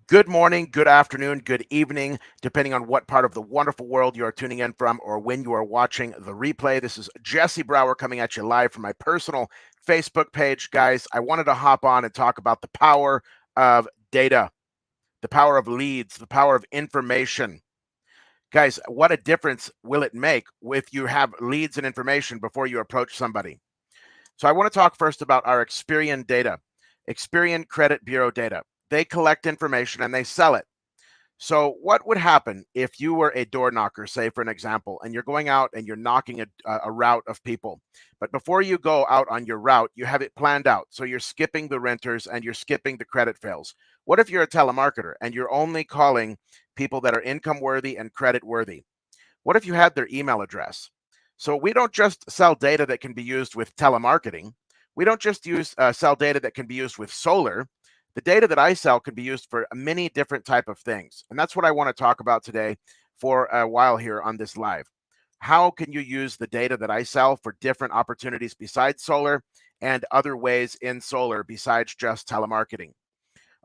Good morning, good afternoon, good evening, depending on what part of the wonderful world you are tuning in from or when you are watching the replay. This is Jesse Brower coming at you live from my personal Facebook page. Guys, I wanted to hop on and talk about the power of data, the power of leads, the power of information. Guys, what a difference will it make if you have leads and information before you approach somebody? So I want to talk first about our Experian data, Experian Credit Bureau data. They collect information and they sell it. So, what would happen if you were a door knocker, say for an example, and you're going out and you're knocking a route of people? But before you go out on your route, you have it planned out. So, you're skipping the renters and you're skipping the credit fails. What if you're a telemarketer and you're only calling people that are income worthy and credit worthy? What if you had their email address? So, we don't just sell data that can be used with telemarketing. We don't just sell data that can be used with solar. The data that I sell can be used for many different type of things. And that's what I want to talk about today for a while here on this live. How can you use the data that I sell for different opportunities besides solar and other ways in solar besides just telemarketing?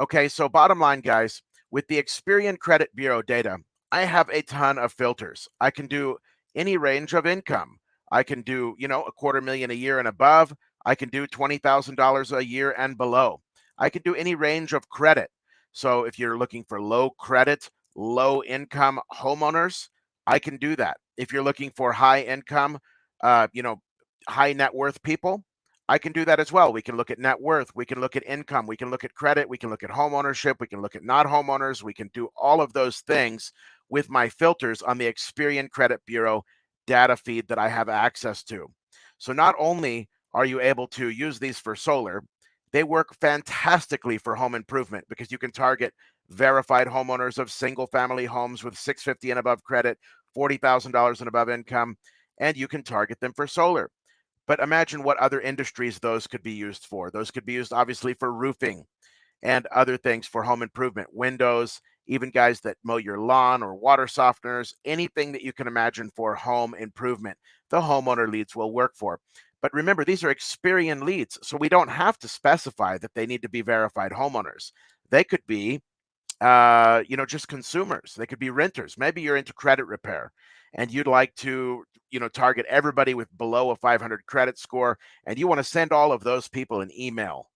Okay, so bottom line, guys, with the Experian Credit Bureau data, I have a ton of filters. I can do any range of income. I can do, a quarter million a year and above. I can do $20,000 a year and below. I can do any range of credit. So if you're looking for low credit, low income homeowners, I can do that. If you're looking for high income, uh, you know, high net worth people, I can do that as well. We can look at net worth, we can look at income, we can look at credit, we can look at home ownership, we can look at not homeowners, we can do all of those things with my filters on the Experian Credit Bureau data feed that I have access to. So not only are you able to use these for solar, they work fantastically for home improvement because you can target verified homeowners of single family homes with 650 and above credit, $40,000 and above income, and you can target them for solar. But imagine what other industries those could be used for. Those could be used obviously for roofing and other things for home improvement, windows, even guys that mow your lawn or water softeners, anything that you can imagine for home improvement. The homeowner leads will work for. But remember, these are Experian leads, so we don't have to specify that they need to be verified homeowners. They could be just consumers. They could be renters. Maybe you're into credit repair and you'd like to, target everybody with below a 500 credit score, and you want to send all of those people an email,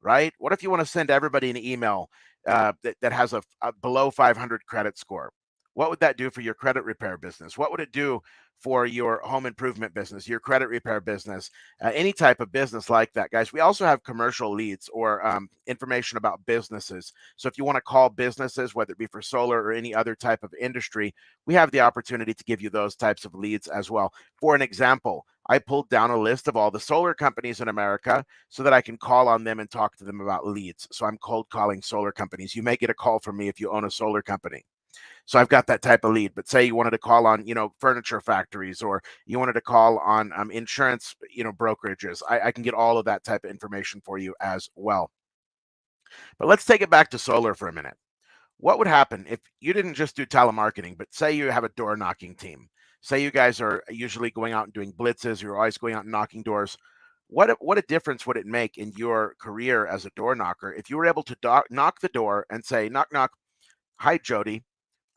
right? What if you want to send everybody an email that has a below 500 credit score? What would that do for your credit repair business? What would it do for your home improvement business, your credit repair business, any type of business like that, guys? We also have commercial leads or information about businesses. So if you want to call businesses, whether it be for solar or any other type of industry, we have the opportunity to give you those types of leads as well. For an example, I pulled down a list of all the solar companies in America so that I can call on them and talk to them about leads. So I'm cold calling solar companies. You may get a call from me if you own a solar company. So I've got that type of lead. But say you wanted to call on, furniture factories, or you wanted to call on insurance, brokerages. I can get all of that type of information for you as well. But let's take it back to solar for a minute. What would happen if you didn't just do telemarketing, but say you have a door knocking team? Say you guys are usually going out and doing blitzes, you're always going out and knocking doors. What a difference would it make in your career as a door knocker if you were able to knock the door and say, knock, knock, hi, Jody.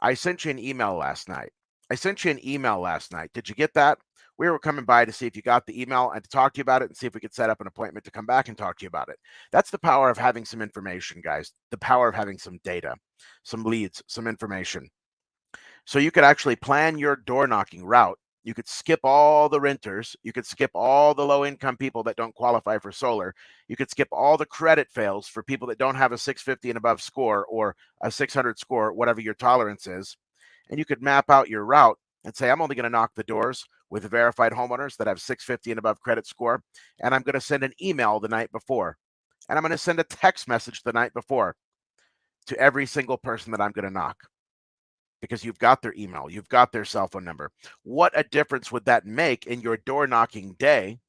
I sent you an email last night. I sent you an email last night. Did you get that? We were coming by to see if you got the email and to talk to you about it and see if we could set up an appointment to come back and talk to you about it. That's the power of having some information, guys. The power of having some data, some leads, some information. So you could actually plan your door knocking route. You could skip all the renters. You could skip all the low income people that don't qualify for solar. You could skip all the credit fails for people that don't have a 650 and above score or a 600 score, whatever your tolerance is. And you could map out your route and say, I'm only going to knock the doors with verified homeowners that have 650 and above credit score. And I'm going to send an email the night before. And I'm going to send a text message the night before to every single person that I'm going to knock, because you've got their email, you've got their cell phone number. What a difference would that make in your door knocking day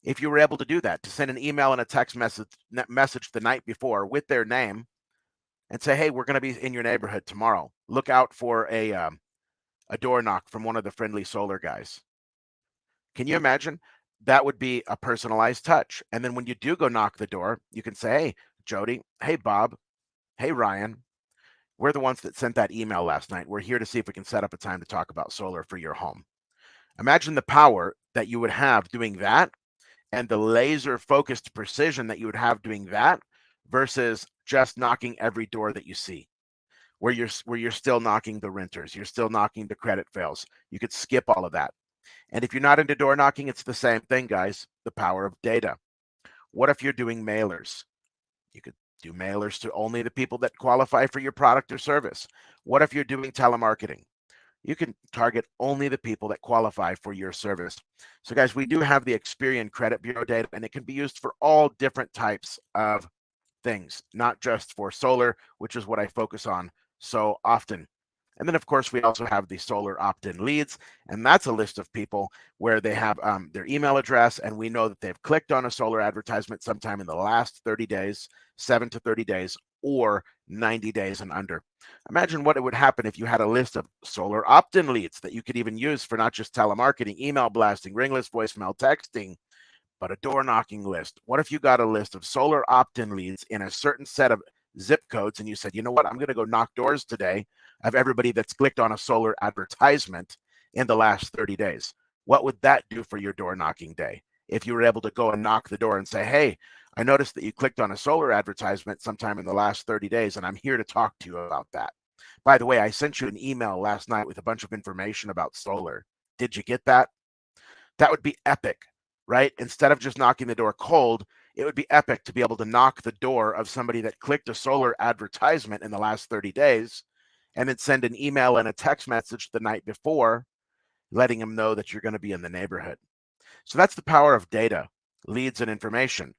if you were able to do that, to send an email and a text message the night before with their name and say, hey, we're going to be in your neighborhood tomorrow. Look out for a door knock from one of the friendly solar guys. Can you imagine? That would be a personalized touch. And then when you do go knock the door, you can say, hey, Jody, hey, Bob, Hey, Ryan, we're the ones that sent that email last night. We're here to see if we can set up a time to talk about solar for your home. Imagine the power that you would have doing that and the laser focused precision that you would have doing that versus just knocking every door that you see. Where you're still knocking the renters, you're still knocking the credit fails. You could skip all of that. And if you're not into door knocking, it's the same thing, guys. The power of data. What if you're doing mailers? You could do mailers to only the people that qualify for your product or service. What if you're doing telemarketing? You can target only the people that qualify for your service. So, guys, we do have the Experian Credit Bureau data, and it can be used for all different types of things, not just for solar, which is what I focus on so often. And then, of course, we also have the solar opt-in leads, and that's a list of people where they have their email address, and we know that they've clicked on a solar advertisement sometime in the last 30 days, 7 to 30 days, or 90 days and under. Imagine what it would happen if you had a list of solar opt-in leads that you could even use for not just telemarketing, email blasting, ringless voicemail, texting, but a door knocking list. What if you got a list of solar opt in leads in a certain set of zip codes and you said, you know what, I'm going to go knock doors today of everybody that's clicked on a solar advertisement in the last 30 days? What would that do for your door knocking day? If you were able to go and knock the door and say, hey, I noticed that you clicked on a solar advertisement sometime in the last 30 days, and I'm here to talk to you about that. By the way, I sent you an email last night with a bunch of information about solar. Did you get that? That would be epic, right? Instead of just knocking the door cold, it would be epic to be able to knock the door of somebody that clicked a solar advertisement in the last 30 days and then send an email and a text message the night before letting them know that you're going to be in the neighborhood. So that's the power of data, leads, and information.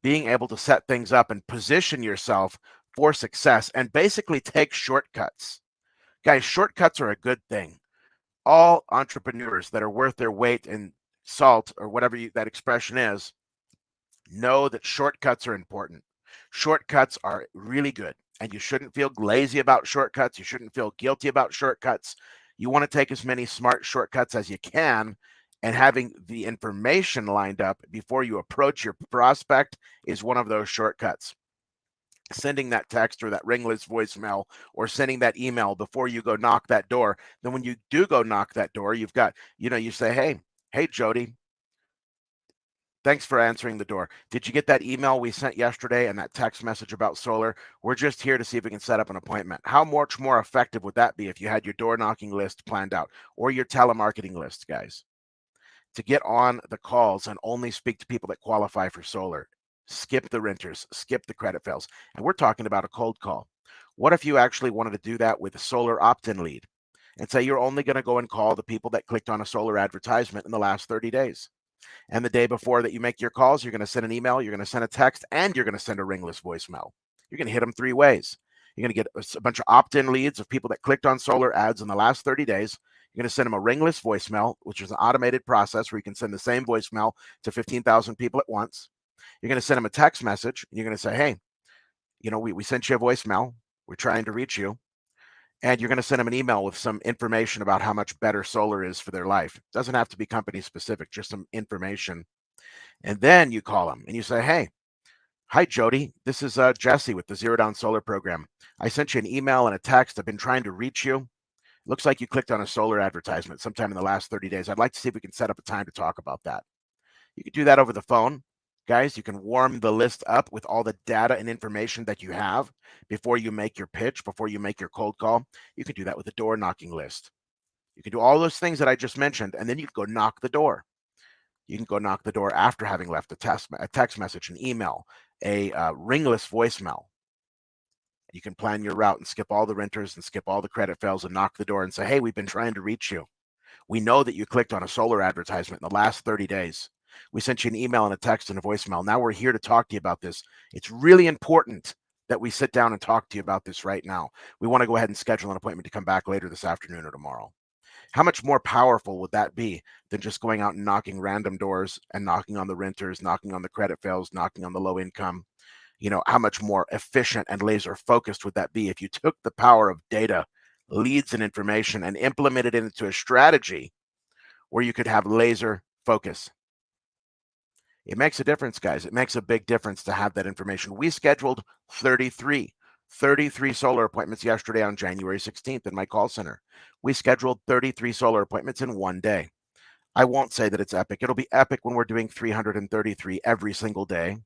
Being able to set things up and position yourself for success and basically take shortcuts. Guys, shortcuts are a good thing. All entrepreneurs that are worth their weight in salt or whatever that expression is know that shortcuts are important. Shortcuts are really good, and you shouldn't feel lazy about shortcuts. You shouldn't feel guilty about shortcuts. You want to take as many smart shortcuts as you can, and having the information lined up before you approach your prospect is one of those shortcuts. Sending that text or that ringless voicemail or sending that email before you go knock that door. Then when you do go knock that door, you've got, you say, hey, Jody, thanks for answering the door. Did you get that email we sent yesterday and that text message about solar? We're just here to see if we can set up an appointment. How much more effective would that be if you had your door knocking list planned out or your telemarketing list, guys? To get on the calls and only speak to people that qualify for solar. Skip the renters, skip the credit fails. And we're talking about a cold call. What if you actually wanted to do that with a solar opt in lead and say you're only going to go and call the people that clicked on a solar advertisement in the last 30 days? And the day before that you make your calls, you're going to send an email, you're going to send a text, and you're going to send a ringless voicemail. You're going to hit them three ways. You're going to get a bunch of opt in leads of people that clicked on solar ads in the last 30 days. You're going to send them a ringless voicemail, which is an automated process where you can send the same voicemail to 15,000 people at once. You're going to send them a text message, and you're going to say, hey, we sent you a voicemail. We're trying to reach you. And you're going to send them an email with some information about how much better solar is for their life. It doesn't have to be company specific, just some information. And then you call them and you say, hey, hi, Jody. This is Jesse with the Zero Down Solar Program. I sent you an email and a text. I've been trying to reach you. Looks like you clicked on a solar advertisement sometime in the last 30 days. I'd like to see if we can set up a time to talk about that. You can do that over the phone. Guys, you can warm the list up with all the data and information that you have before you make your pitch, before you make your cold call. You can do that with a door knocking list. You can do all those things that I just mentioned, and then you can go knock the door. You can go knock the door after having left a text message, an email, a ringless voicemail. You can plan your route and skip all the renters and skip all the credit fails and knock the door and say, hey, we've been trying to reach you. We know that you clicked on a solar advertisement in the last 30 days. We sent you an email and a text and a voicemail. Now we're here to talk to you about this. It's really important that we sit down and talk to you about this right now. We want to go ahead and schedule an appointment to come back later this afternoon or tomorrow. How much more powerful would that be than just going out and knocking random doors and knocking on the renters, knocking on the credit fails, knocking on the low income? How much more efficient and laser focused would that be if you took the power of data, leads, and information and implemented it into a strategy where you could have laser focus? It makes a difference, guys. It makes a big difference to have that information. We scheduled 33 33 solar appointments yesterday on January 16th in my call center. We scheduled 33 solar appointments in one day. I won't say that it's epic. It'll be epic when we're doing 333 every single day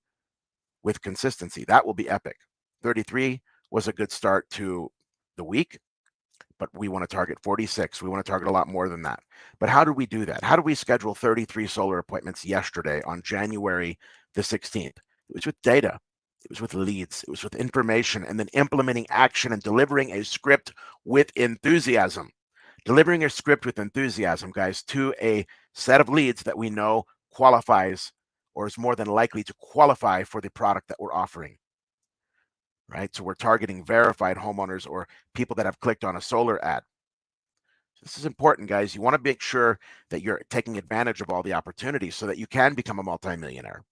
with consistency. That will be epic. 33 was a good start to the week, but we want to target 46. We want to target a lot more than that. But how do we do that? How do we schedule 33 solar appointments yesterday on January the 16th? It was with data. It was with leads. It was with information, and then implementing action and delivering a script with enthusiasm. Delivering a script with enthusiasm, guys, to a set of leads that we know qualifies or is more than likely to qualify for the product that we're offering. Right? So we're targeting verified homeowners or people that have clicked on a solar ad. This is important, guys. You want to make sure that you're taking advantage of all the opportunities so that you can become a multimillionaire,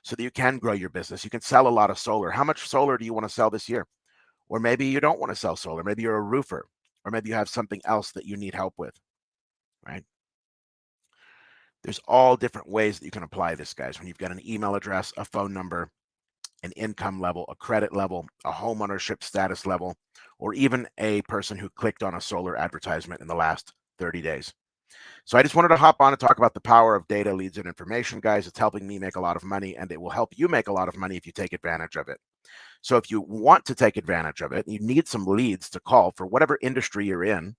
so that you can grow your business. You can sell a lot of solar. How much solar do you want to sell this year? Or maybe you don't want to sell solar. Maybe you're a roofer, or maybe you have something else that you need help with, right? There's all different ways that you can apply this, guys. When you've got an email address, a phone number, an income level, a credit level, a home ownership status level, or even a person who clicked on a solar advertisement in the last 30 days. So I just wanted to hop on and talk about the power of data, leads, and information, guys. It's helping me make a lot of money, and it will help you make a lot of money if you take advantage of it. So if you want to take advantage of it, you need some leads to call for whatever industry you're in.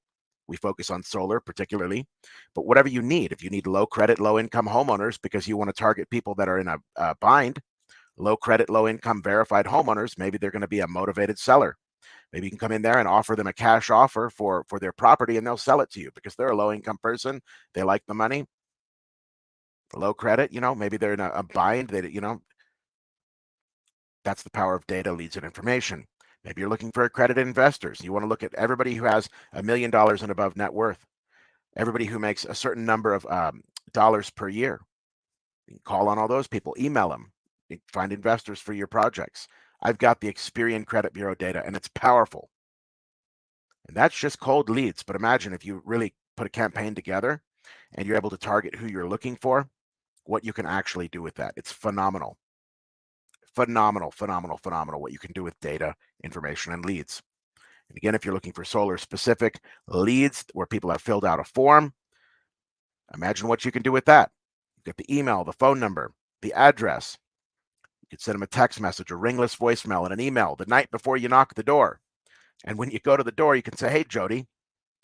We focus on solar particularly, but whatever you need, if you need low credit, low income homeowners because you want to target people that are in a bind, low credit, low income verified homeowners, maybe they're going to be a motivated seller. Maybe you can come in there and offer them a cash offer for their property, and they'll sell it to you because they're a low income person. They like the money, low credit, maybe they're in a bind. That's the power of data, leads, and information. Maybe you're looking for accredited investors. You want to look at everybody who has $1 million and above net worth, everybody who makes a certain number of dollars per year. You can call on all those people, email them, find investors for your projects. I've got the Experian Credit Bureau data, and it's powerful. And that's just cold leads. But imagine if you really put a campaign together and you're able to target who you're looking for, what you can actually do with that. It's phenomenal. Phenomenal, phenomenal, phenomenal what you can do with data, information, and leads. And again, if you're looking for solar specific leads where people have filled out a form, imagine what you can do with that. You get the email, the phone number, the address. You could send them a text message, a ringless voicemail, and an email the night before you knock the door. And when you go to the door, you can say, hey, Jody,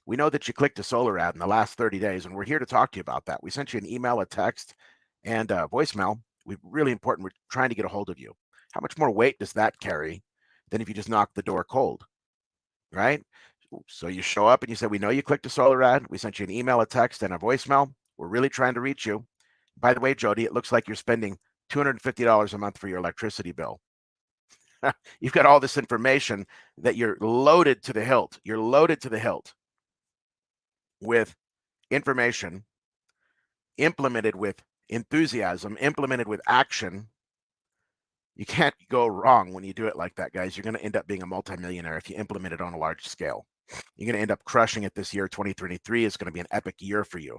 we know that you clicked a solar ad in the last 30 days, and we're here to talk to you about that. We sent you an email, a text, and a voicemail. Really important. We're trying to get a hold of you. How much more weight does that carry than if you just knock the door cold, right? So you show up and you say, we know you clicked a solar ad. We sent you an email, a text, and a voicemail. We're really trying to reach you. By the way, Jody, it looks like you're spending $250 a month for your electricity bill. You've got all this information that you're loaded to the hilt. You're loaded to the hilt with information implemented with enthusiasm, implemented with action. You can't go wrong when you do it like that, guys. You're going to end up being a multimillionaire if you implement it on a large scale. You're going to end up crushing it this year. 2023 is going to be an epic year for you.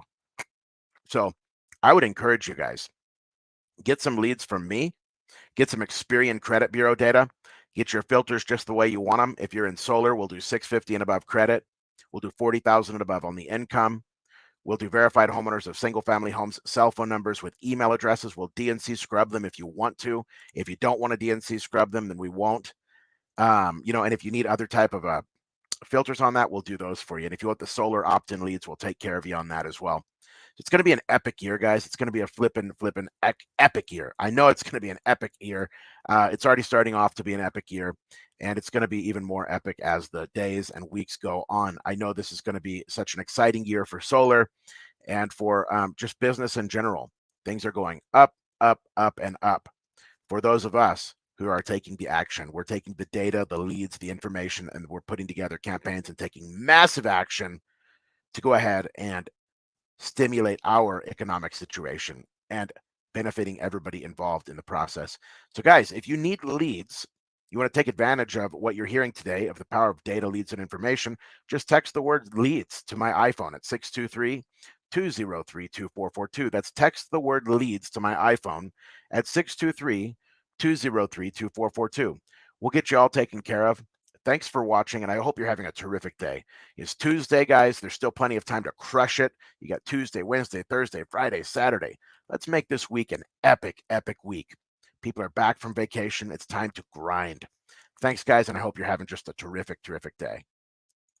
So I would encourage you guys, get some leads from me, get some Experian Credit Bureau data, get your filters just the way you want them. If you're in solar, we'll do 650 and above credit. We'll do 40,000 and above on the income. We'll do verified homeowners of single family homes, cell phone numbers with email addresses. We'll DNC scrub them if you want to. If you don't want to DNC scrub them, then we won't. And if you need other type of filters on that, we'll do those for you. And if you want the solar opt-in leads, we'll take care of you on that as well. It's going to be an epic year, guys. It's going to be a flippin' epic year. I know it's going to be an epic year. It's already starting off to be an epic year, and it's going to be even more epic as the days and weeks go on. I know this is going to be such an exciting year for solar and for just business in general. Things are going up, up, up, and up. For those of us who are taking the action, we're taking the data, the leads, the information, and we're putting together campaigns and taking massive action to go ahead and stimulate our economic situation and benefiting everybody involved in the process. So guys, if you need leads, you want to take advantage of what you're hearing today of the power of data, leads, and information, just text the word leads to my iPhone at 623-203-2442. That's text the word leads to my iPhone at 623-203-2442. We'll get you all taken care of. Thanks for watching, and I hope you're having a terrific day. It's Tuesday, guys. There's still plenty of time to crush it. You got Tuesday, Wednesday, Thursday, Friday, Saturday. Let's make this week an epic, epic week. People are back from vacation. It's time to grind. Thanks, guys, and I hope you're having just a terrific, terrific day.